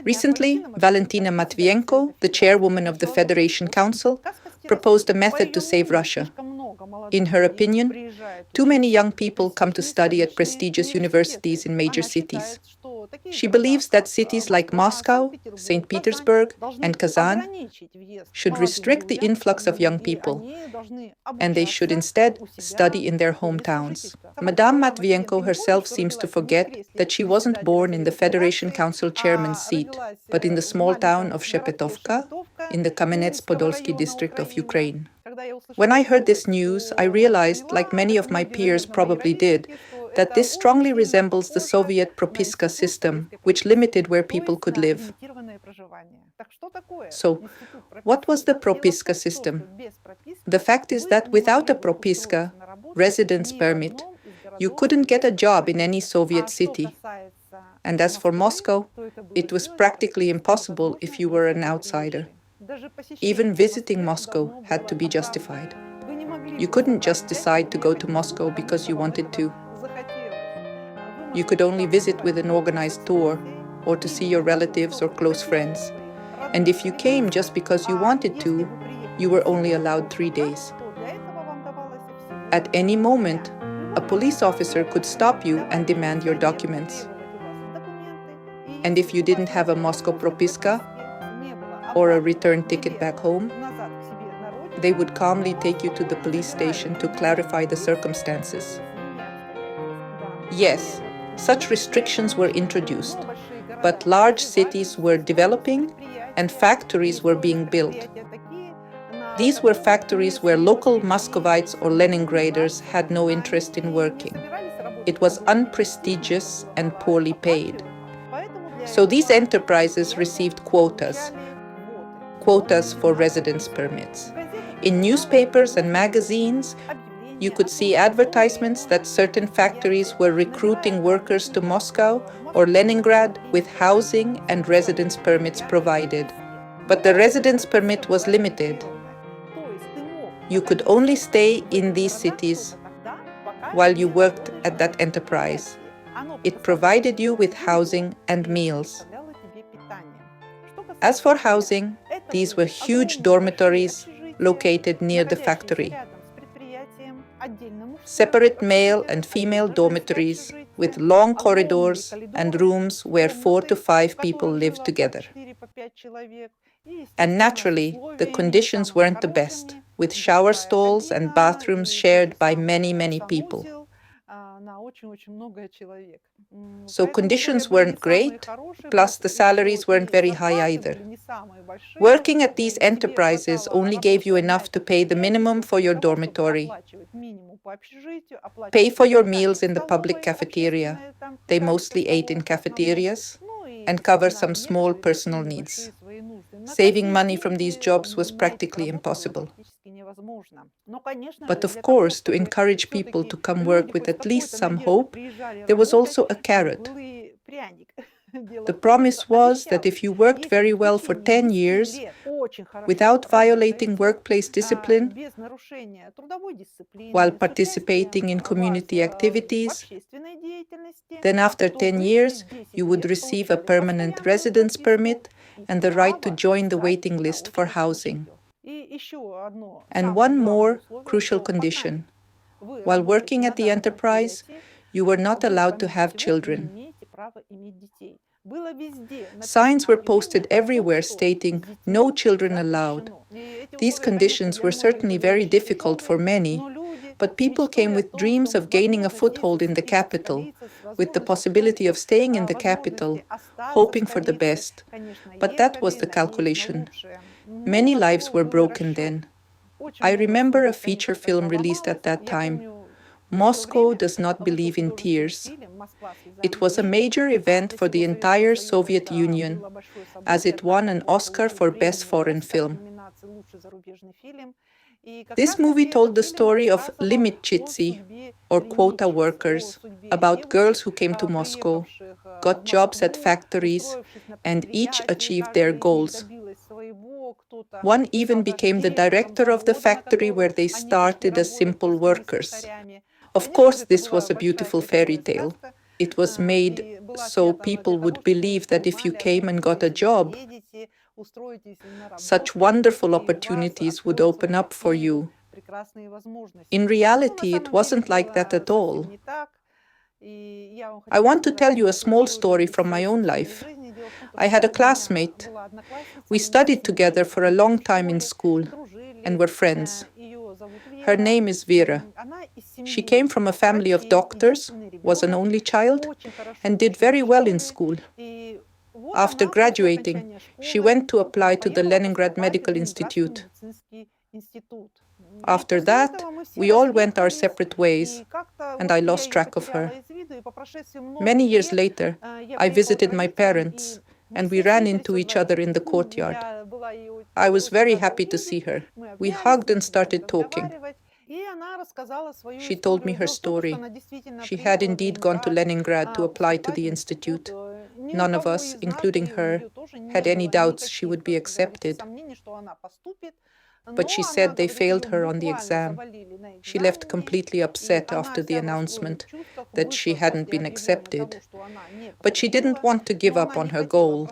Recently, Valentina Matvienko, the chairwoman of the Federation Council, proposed a method to save Russia. In her opinion, too many young people come to study at prestigious universities in major cities. She believes that cities like Moscow, St. Petersburg, and Kazan should restrict the influx of young people, and they should instead study in their hometowns. Madame Matvienko herself seems to forget that she wasn't born in the Federation Council chairman's seat, but in the small town of Shepetovka, in the Kamenets-Podolsky district of Ukraine. When I heard this news, I realized, like many of my peers probably did, that this strongly resembles the Soviet propiska system, which limited where people could live. So, what was the propiska system? The fact is that without a propiska, residence permit, you couldn't get a job in any Soviet city. And as for Moscow, it was practically impossible if you were an outsider. Even visiting Moscow had to be justified. You couldn't just decide to go to Moscow because you wanted to. You could only visit with an organized tour or to see your relatives or close friends. And if you came just because you wanted to, you were only allowed 3 days. At any moment, a police officer could stop you and demand your documents. And if you didn't have a Moscow propiska or a return ticket back home, they would calmly take you to the police station to clarify the circumstances. Yes, such restrictions were introduced, but large cities were developing and factories were being built. These were factories where local Muscovites or Leningraders had no interest in working. It was unprestigious and poorly paid. So these enterprises received quotas for residence permits. In newspapers and magazines, you could see advertisements that certain factories were recruiting workers to Moscow or Leningrad with housing and residence permits provided. But the residence permit was limited. You could only stay in these cities while you worked at that enterprise. It provided you with housing and meals. As for housing, these were huge dormitories located near the factory. Separate male and female dormitories with long corridors and rooms where 4 to 5 people lived together. And naturally, the conditions weren't the best, with shower stalls and bathrooms shared by many, many people. So conditions weren't great, plus the salaries weren't very high either. Working at these enterprises only gave you enough to pay the minimum for your dormitory, pay for your meals in the public cafeteria, they mostly ate in cafeterias, and cover some small personal needs. Saving money from these jobs was practically impossible. But of course, to encourage people to come work with at least some hope, there was also a carrot. The promise was that if you worked very well for 10 years, without violating workplace discipline, while participating in community activities, then after 10 years, you would receive a permanent residence permit and the right to join the waiting list for housing. And one more crucial condition. While working at the enterprise, you were not allowed to have children. Signs were posted everywhere stating, "No children allowed." These conditions were certainly very difficult for many, but people came with dreams of gaining a foothold in the capital, with the possibility of staying in the capital, hoping for the best. But that was the calculation. Many lives were broken then. I remember a feature film released at that time, Moscow Does Not Believe in Tears. It was a major event for the entire Soviet Union, as it won an Oscar for Best Foreign Film. This movie told the story of limitchiki, or quota workers, about girls who came to Moscow, got jobs at factories, and each achieved their goals. One even became the director of the factory where they started as simple workers. Of course, this was a beautiful fairy tale. It was made so people would believe that if you came and got a job, such wonderful opportunities would open up for you. In reality, it wasn't like that at all. I want to tell you a small story from my own life. I had a classmate. We studied together for a long time in school and were friends. Her name is Vera. She came from a family of doctors, was an only child, and did very well in school. After graduating, she went to apply to the Leningrad Medical Institute. After that, we all went our separate ways, and I lost track of her. Many years later, I visited my parents, and we ran into each other in the courtyard. I was very happy to see her. We hugged and started talking. She told me her story. She had indeed gone to Leningrad to apply to the institute. None of us, including her, had any doubts she would be accepted. But she said they failed her on the exam. She left completely upset after the announcement that she hadn't been accepted. But she didn't want to give up on her goal.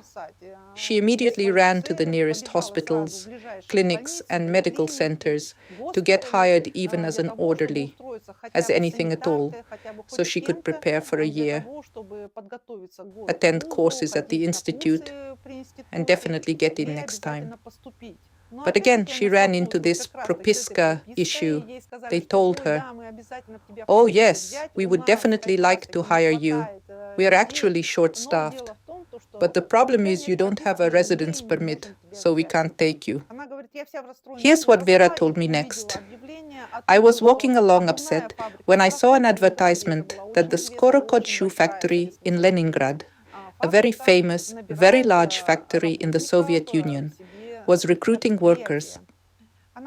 She immediately ran to the nearest hospitals, clinics, and medical centers to get hired even as an orderly, as anything at all, so she could prepare for a year, attend courses at the institute, and definitely get in next time. But again, she ran into this propiska issue. They told her, "Oh yes, we would definitely like to hire you. We are actually short-staffed. But the problem is you don't have a residence permit, so we can't take you." Here's what Vera told me next. I was walking along upset when I saw an advertisement that the Skorokhod shoe factory in Leningrad, a very famous, very large factory in the Soviet Union, was recruiting workers.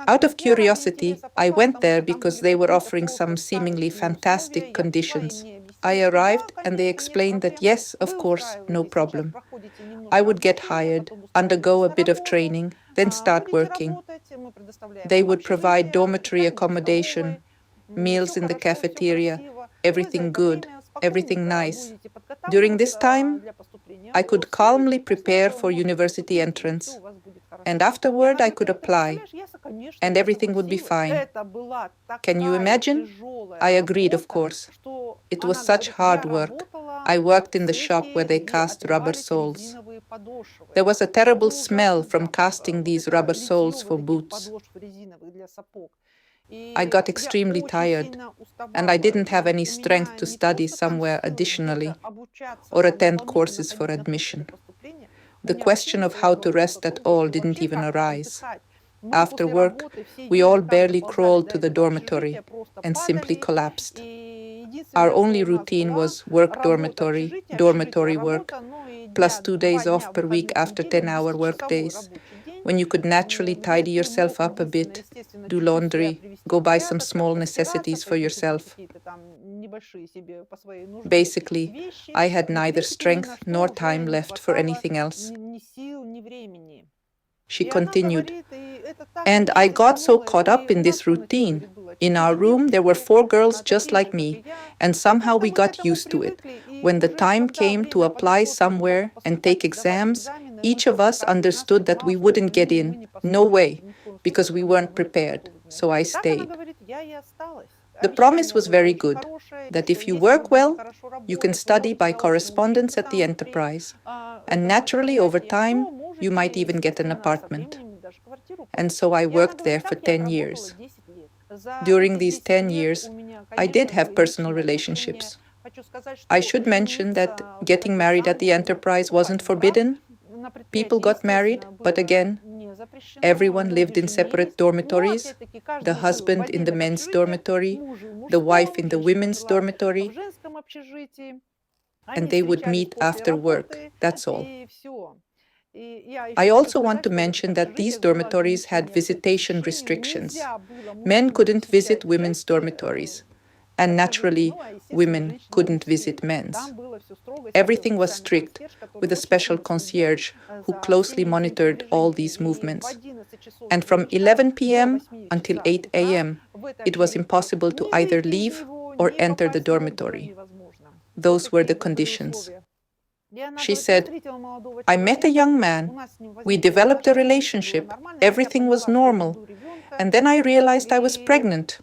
Out of curiosity, I went there because they were offering some seemingly fantastic conditions. I arrived and they explained that yes, of course, no problem. I would get hired, undergo a bit of training, then start working. They would provide dormitory accommodation, meals in the cafeteria, everything good, everything nice. During this time, I could calmly prepare for university entrance. And afterward, I could apply, and everything would be fine. Can you imagine? I agreed, of course. It was such hard work. I worked in the shop where they cast rubber soles. There was a terrible smell from casting these rubber soles for boots. I got extremely tired, and I didn't have any strength to study somewhere additionally or attend courses for admission. The question of how to rest at all didn't even arise. After work, we all barely crawled to the dormitory and simply collapsed. Our only routine was work dormitory, dormitory work, plus 2 days off per week after 10-hour workdays, when you could naturally tidy yourself up a bit, do laundry, go buy some small necessities for yourself. Basically, I had neither strength nor time left for anything else. She continued, and I got so caught up in this routine. In our room, there were 4 girls just like me, and somehow we got used to it. When the time came to apply somewhere and take exams, each of us understood that we wouldn't get in, no way, because we weren't prepared, so I stayed. The promise was very good, that if you work well, you can study by correspondence at the enterprise, and naturally, over time, you might even get an apartment. And so I worked there for 10 years. During these 10 years, I did have personal relationships. I should mention that getting married at the enterprise wasn't forbidden. People got married, but again, everyone lived in separate dormitories, the husband in the men's dormitory, the wife in the women's dormitory, and they would meet after work, that's all. I also want to mention that these dormitories had visitation restrictions. Men couldn't visit women's dormitories, and naturally, women couldn't visit men's. Everything was strict, with a special concierge who closely monitored all these movements. And from 11 p.m. until 8 a.m., it was impossible to either leave or enter the dormitory. those were the conditions. She said, I met a young man, we developed a relationship, everything was normal, and then I realized I was pregnant.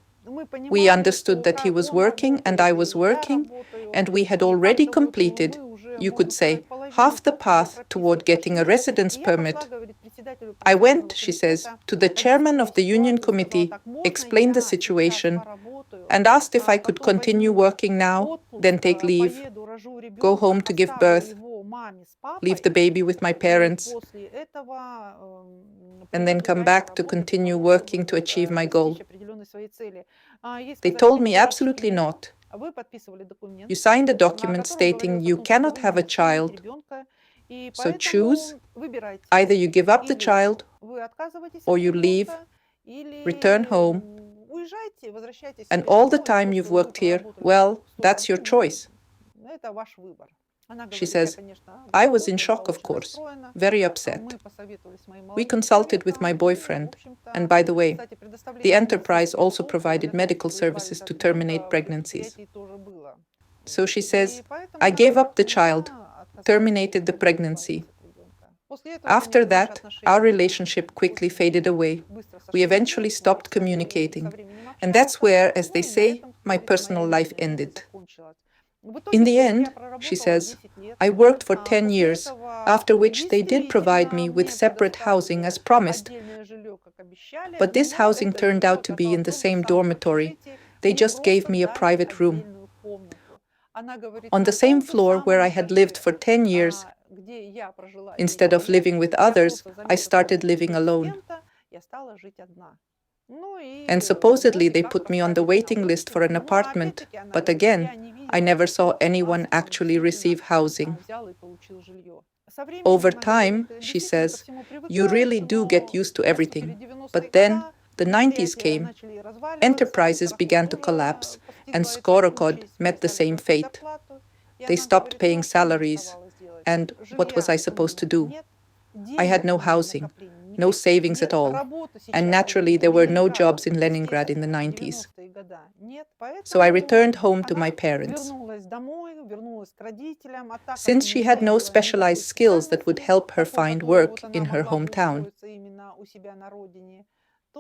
We understood that he was working and I was working, and we had already completed, you could say, half the path toward getting a residence permit. I went, she says, to the chairman of the union committee, explained the situation, and asked if I could continue working now, then take leave, go home to give birth, leave the baby with my parents, and then come back to continue working to achieve my goal. They told me absolutely not. You signed a document stating you cannot have a child, so choose. Either you give up the child, or you leave, return home, and all the time you've worked here, well, that's your choice. She says, I was in shock, of course, very upset. We consulted with my boyfriend, and by the way, the enterprise also provided medical services to terminate pregnancies. So she says, I gave up the child, terminated the pregnancy. After that, our relationship quickly faded away. We eventually stopped communicating, and that's where, as they say, my personal life ended. In the end, she says, I worked for 10 years, after which they did provide me with separate housing as promised. But this housing turned out to be in the same dormitory. They just gave me a private room. On the same floor where I had lived for 10 years, instead of living with others, I started living alone. And supposedly they put me on the waiting list for an apartment, but again, I never saw anyone actually receive housing. Over time, she says, you really do get used to everything. But then the 90s came, enterprises began to collapse, and Skorokhod met the same fate. They stopped paying salaries, and what was I supposed to do? I had no housing, no savings at all, and naturally there were no jobs in Leningrad in the 90s. So I returned home to my parents. Since she had no specialized skills that would help her find work in her hometown,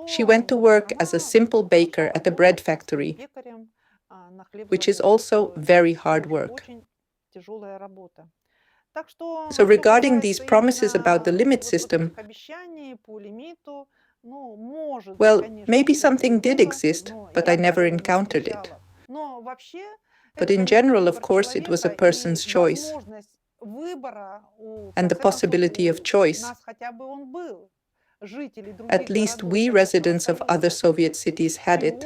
she went to work as a simple baker at a bread factory, which is also very hard work. So regarding these promises about the limit system, well, maybe something did exist, but I never encountered it. But in general, of course, it was a person's choice. And the possibility of choice. At least we residents of other Soviet cities had it,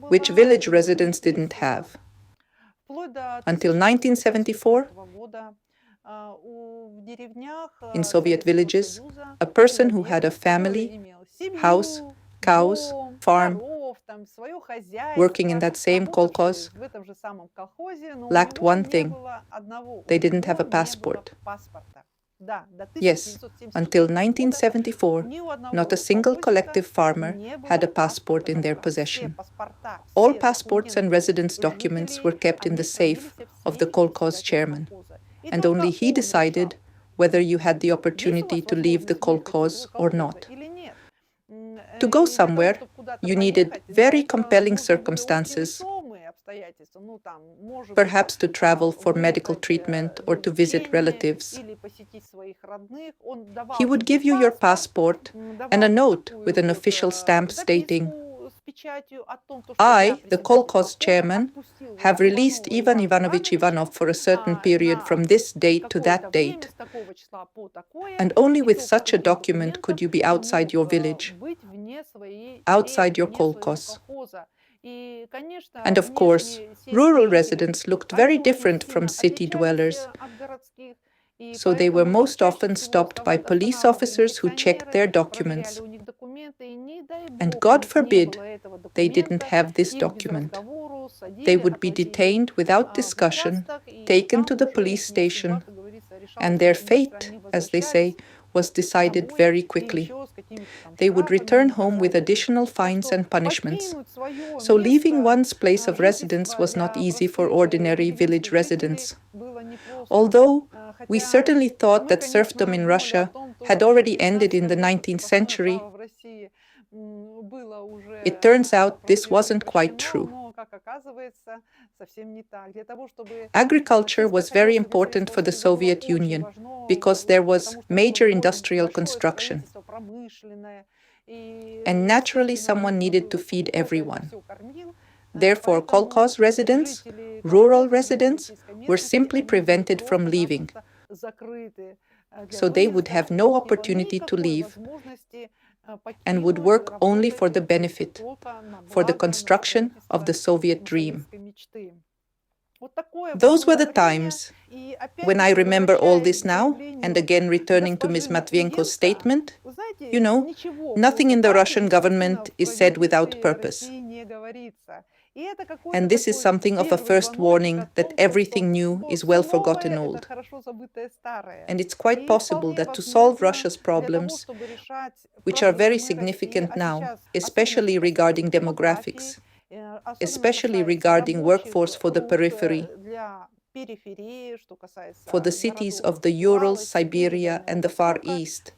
which village residents didn't have. Until 1974, in Soviet villages, a person who had a family, house, cows, farm, working in that same kolkhoz, lacked one thing. They didn't have a passport. Yes, until 1974, not a single collective farmer had a passport in their possession. All passports and residence documents were kept in the safe of the kolkhoz chairman, and only he decided whether you had the opportunity to leave the kolkhoz or not. To go somewhere, you needed very compelling circumstances, perhaps to travel for medical treatment or to visit relatives. He would give you your passport and a note with an official stamp stating, I, the kolkhoz chairman, have released Ivan Ivanovich Ivanov for a certain period from this date to that date. And only with such a document could you be outside your village, outside your kolkhoz. And of course, rural residents looked very different from city dwellers. So they were most often stopped by police officers who checked their documents. And God forbid they didn't have this document. They would be detained without discussion, taken to the police station, and their fate, as they say, was decided very quickly. They would return home with additional fines and punishments. So leaving one's place of residence was not easy for ordinary village residents. Although we certainly thought that serfdom in Russia had already ended in the 19th century, it turns out this wasn't quite true. Agriculture was very important for the Soviet Union because there was major industrial construction. And naturally, someone needed to feed everyone. Therefore, kolkhoz residents, rural residents, were simply prevented from leaving. So they would have no opportunity to leave and would work only for the benefit, for the construction of the Soviet dream. Those were the times. When I remember all this now, and again returning to Ms. Matvienko's statement, nothing in the Russian government is said without purpose. And this is something of a first warning that everything new is well forgotten old. And it's quite possible that to solve Russia's problems, which are very significant now, especially regarding demographics, especially regarding workforce for the periphery, for the cities of the Urals, Siberia, and the Far East.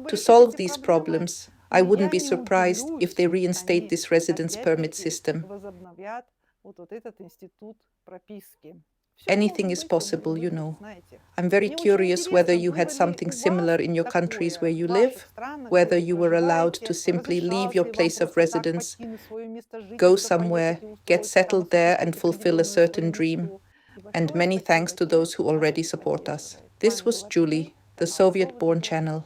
To solve these problems, I wouldn't be surprised if they reinstate this residence permit system. Anything is possible, I'm very curious whether you had something similar in your countries where you live, whether you were allowed to simply leave your place of residence, go somewhere, get settled there and fulfill a certain dream. And many thanks to those who already support us. This was Julie, the Soviet-born channel.